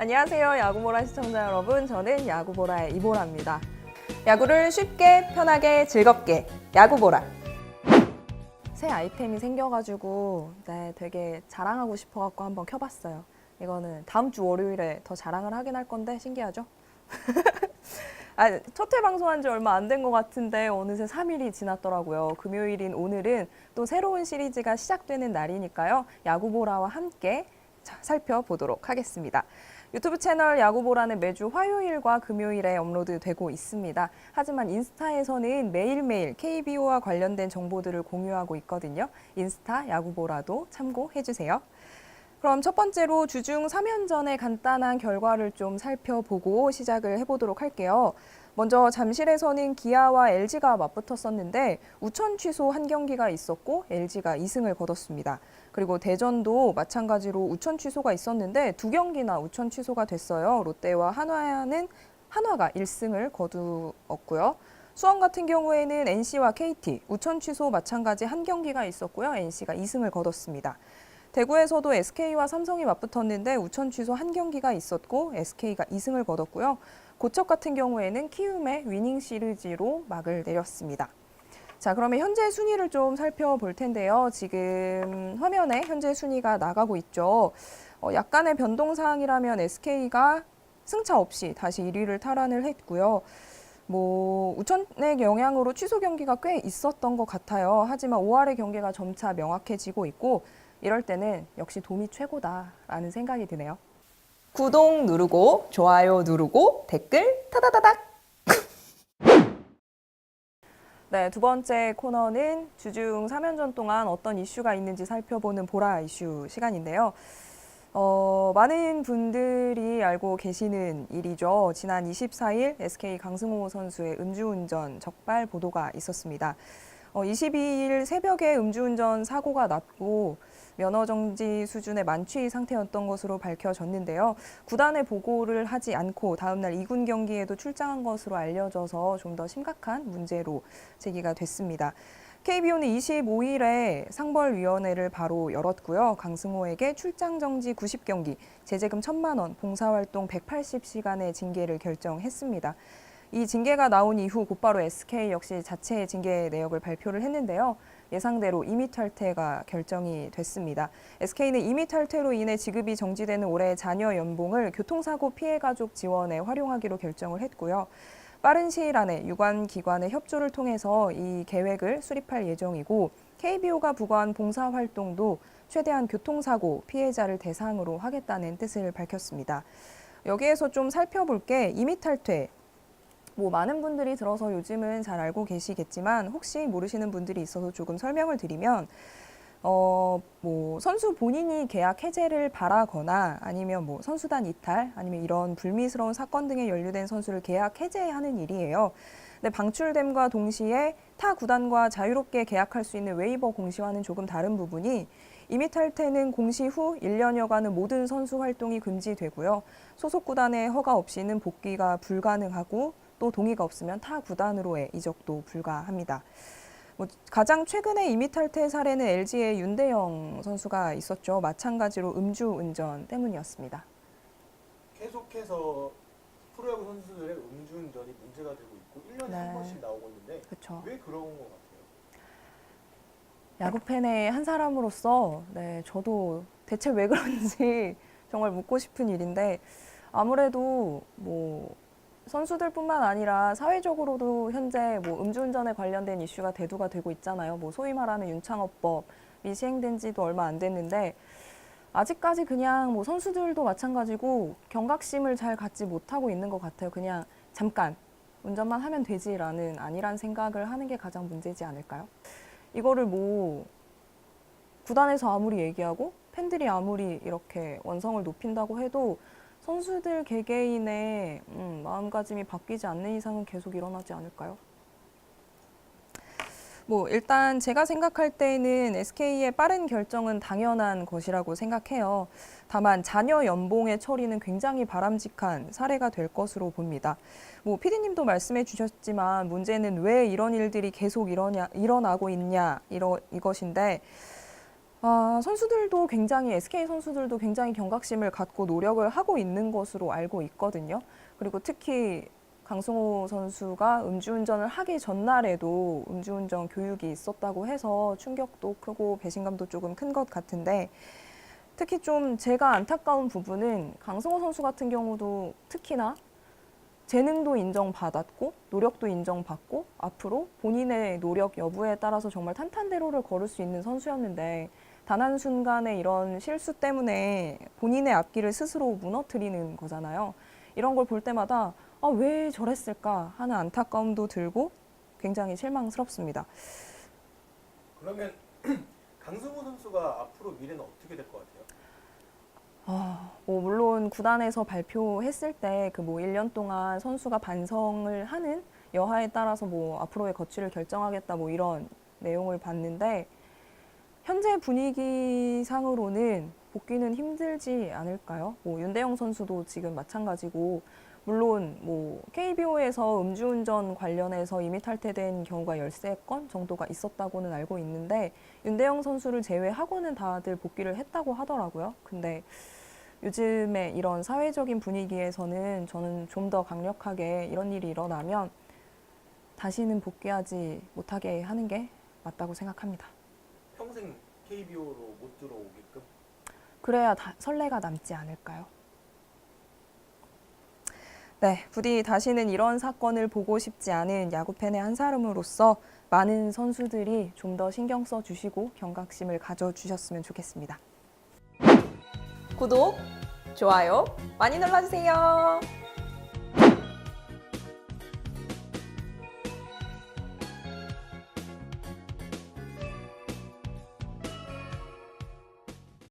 안녕하세요, 야구보라 시청자 여러분. 저는 야구보라의 이보라입니다. 야구를 쉽게, 편하게, 즐겁게 야구보라. 새 아이템이 생겨가지고 되게 자랑하고 싶어갖고 한번 켜봤어요. 이거는 다음 주 월요일에 더 자랑을 하긴 할 건데 신기하죠? 첫 회 방송한 지 얼마 안 된 것 같은데 어느새 3일이 지났더라고요. 금요일인 오늘은 또 새로운 시리즈가 시작되는 날이니까요. 야구보라와 함께 살펴보도록 하겠습니다. 유튜브 채널 야구보라는 매주 화요일과 금요일에 업로드되고 있습니다. 하지만 인스타에서는 매일매일 KBO와 관련된 정보들을 공유하고 있거든요. 인스타 야구보라도 참고해주세요. 그럼 첫 번째로 주중 3연전의 간단한 결과를 좀 살펴보고 시작을 해보도록 할게요. 먼저 잠실에서는 기아와 LG가 맞붙었었는데 우천 취소 한 경기가 있었고 LG가 2승을 거뒀습니다. 그리고 대전도 마찬가지로 우천 취소가 있었는데 두 경기나 우천 취소가 됐어요. 롯데와 한화가 1승을 거두었고요. 수원 같은 경우에는 NC와 KT, 우천 취소 마찬가지 한 경기가 있었고요. NC가 2승을 거뒀습니다. 대구에서도 SK와 삼성이 맞붙었는데 우천 취소 한 경기가 있었고 SK가 2승을 거뒀고요. 고척 같은 경우에는 키움의 위닝 시리즈로 막을 내렸습니다. 자, 그러면 현재 순위를 좀 살펴볼 텐데요. 지금 화면에 현재 순위가 나가고 있죠. 약간의 변동사항이라면 SK가 승차 없이 다시 1위를 탈환을 했고요. 우천의 영향으로 취소 경기가 꽤 있었던 것 같아요. 하지만 5할의 경기가 점차 명확해지고 있고 이럴 때는 역시 돔이 최고다라는 생각이 드네요. 구독 누르고 좋아요 누르고 댓글 타다다닥. 네, 두 번째 코너는 주중 3연전 동안 어떤 이슈가 있는지 살펴보는 보라 이슈 시간인데요. 많은 분들이 알고 계시는 일이죠. 지난 24일 SK 강승호 선수의 음주운전 적발 보도가 있었습니다. 22일 새벽에 음주운전 사고가 났고 면허정지 수준의 만취 상태였던 것으로 밝혀졌는데요. 구단에 보고를 하지 않고 다음날 2군 경기에도 출장한 것으로 알려져서 좀 더 심각한 문제로 제기가 됐습니다. KBO는 25일에 상벌위원회를 바로 열었고요. 강승호에게 출장 정지 90경기, 제재금 1,000만 원, 봉사활동 180시간의 징계를 결정했습니다. 이 징계가 나온 이후 곧바로 SK 역시 자체 징계 내역을 발표를 했는데요. 예상대로 임의 탈퇴가 결정이 됐습니다. SK는 임의 탈퇴로 인해 지급이 정지되는 올해 자녀 연봉을 교통사고 피해 가족 지원에 활용하기로 결정을 했고요. 빠른 시일 안에 유관 기관의 협조를 통해서 이 계획을 수립할 예정이고 KBO가 부과한 봉사활동도 최대한 교통사고 피해자를 대상으로 하겠다는 뜻을 밝혔습니다. 여기에서 좀 살펴볼 게 임의 탈퇴. 많은 분들이 들어서 요즘은 잘 알고 계시겠지만 혹시 모르시는 분들이 있어서 조금 설명을 드리면 선수 본인이 계약 해제를 바라거나 아니면 선수단 이탈 아니면 이런 불미스러운 사건 등에 연루된 선수를 계약 해제하는 일이에요. 근데 방출됨과 동시에 타 구단과 자유롭게 계약할 수 있는 웨이버 공시와는 조금 다른 부분이 임의 탈퇴는 공시 후 1년여간은 모든 선수 활동이 금지되고요. 소속 구단의 허가 없이는 복귀가 불가능하고 또 동의가 없으면 타 구단으로의 이적도 불가합니다. 가장 최근에 임의 탈퇴 사례는 LG의 윤대영 선수가 있었죠. 마찬가지로 음주운전 때문이었습니다. 계속해서 프로야구 선수들의 음주운전이 문제가 되고 있고 1년에 한 번씩 나오고 있는데 그쵸. 왜 그런 것 같아요? 야구팬의 한 사람으로서 저도 대체 왜 그런지 정말 묻고 싶은 일인데 아무래도 선수들뿐만 아니라 사회적으로도 현재 음주운전에 관련된 이슈가 대두가 되고 있잖아요. 소위 말하는 윤창호법이 시행된 지도 얼마 안 됐는데 아직까지 그냥 선수들도 마찬가지고 경각심을 잘 갖지 못하고 있는 것 같아요. 그냥 잠깐 운전만 하면 되지라는 아니란 생각을 하는 게 가장 문제지 않을까요? 이거를 구단에서 아무리 얘기하고 팬들이 아무리 이렇게 원성을 높인다고 해도 선수들 개개인의 마음가짐이 바뀌지 않는 이상은 계속 일어나지 않을까요? 일단 제가 생각할 때는 SK의 빠른 결정은 당연한 것이라고 생각해요. 다만 자녀 연봉의 처리는 굉장히 바람직한 사례가 될 것으로 봅니다. PD님도 말씀해 주셨지만 문제는 왜 이런 일들이 계속 일어나고 있냐 이것인데 선수들도 굉장히 SK 선수들도 굉장히 경각심을 갖고 노력을 하고 있는 것으로 알고 있거든요. 그리고 특히 강승호 선수가 음주운전을 하기 전날에도 음주운전 교육이 있었다고 해서 충격도 크고 배신감도 조금 큰 것 같은데 특히 좀 제가 안타까운 부분은 강승호 선수 같은 경우도 특히나 재능도 인정받았고 노력도 인정받고 앞으로 본인의 노력 여부에 따라서 정말 탄탄대로를 걸을 수 있는 선수였는데 단 한순간의 이런 실수 때문에 본인의 앞길을 스스로 무너뜨리는 거잖아요. 이런 걸 볼 때마다 왜 저랬을까 하는 안타까움도 들고 굉장히 실망스럽습니다. 그러면 강승호 선수가 앞으로 미래는 어떻게 될 것 같아요? 물론 구단에서 발표했을 때 그 1년 동안 선수가 반성을 하는 여하에 따라서 앞으로의 거취를 결정하겠다 이런 내용을 봤는데 현재 분위기상으로는 복귀는 힘들지 않을까요? 윤대영 선수도 지금 마찬가지고 물론 KBO에서 음주운전 관련해서 임의 탈퇴된 경우가 13건 정도가 있었다고는 알고 있는데 윤대영 선수를 제외하고는 다들 복귀를 했다고 하더라고요. 근데 요즘에 이런 사회적인 분위기에서는 저는 좀 더 강력하게 이런 일이 일어나면 다시는 복귀하지 못하게 하는 게 맞다고 생각합니다. 평생 KBO로 못 들어오게끔? 그래야 선례가 남지 않을까요? 네, 부디 다시는 이런 사건을 보고 싶지 않은 야구팬의 한 사람으로서 많은 선수들이 좀 더 신경 써주시고 경각심을 가져주셨으면 좋겠습니다. 구독, 좋아요 많이 눌러주세요.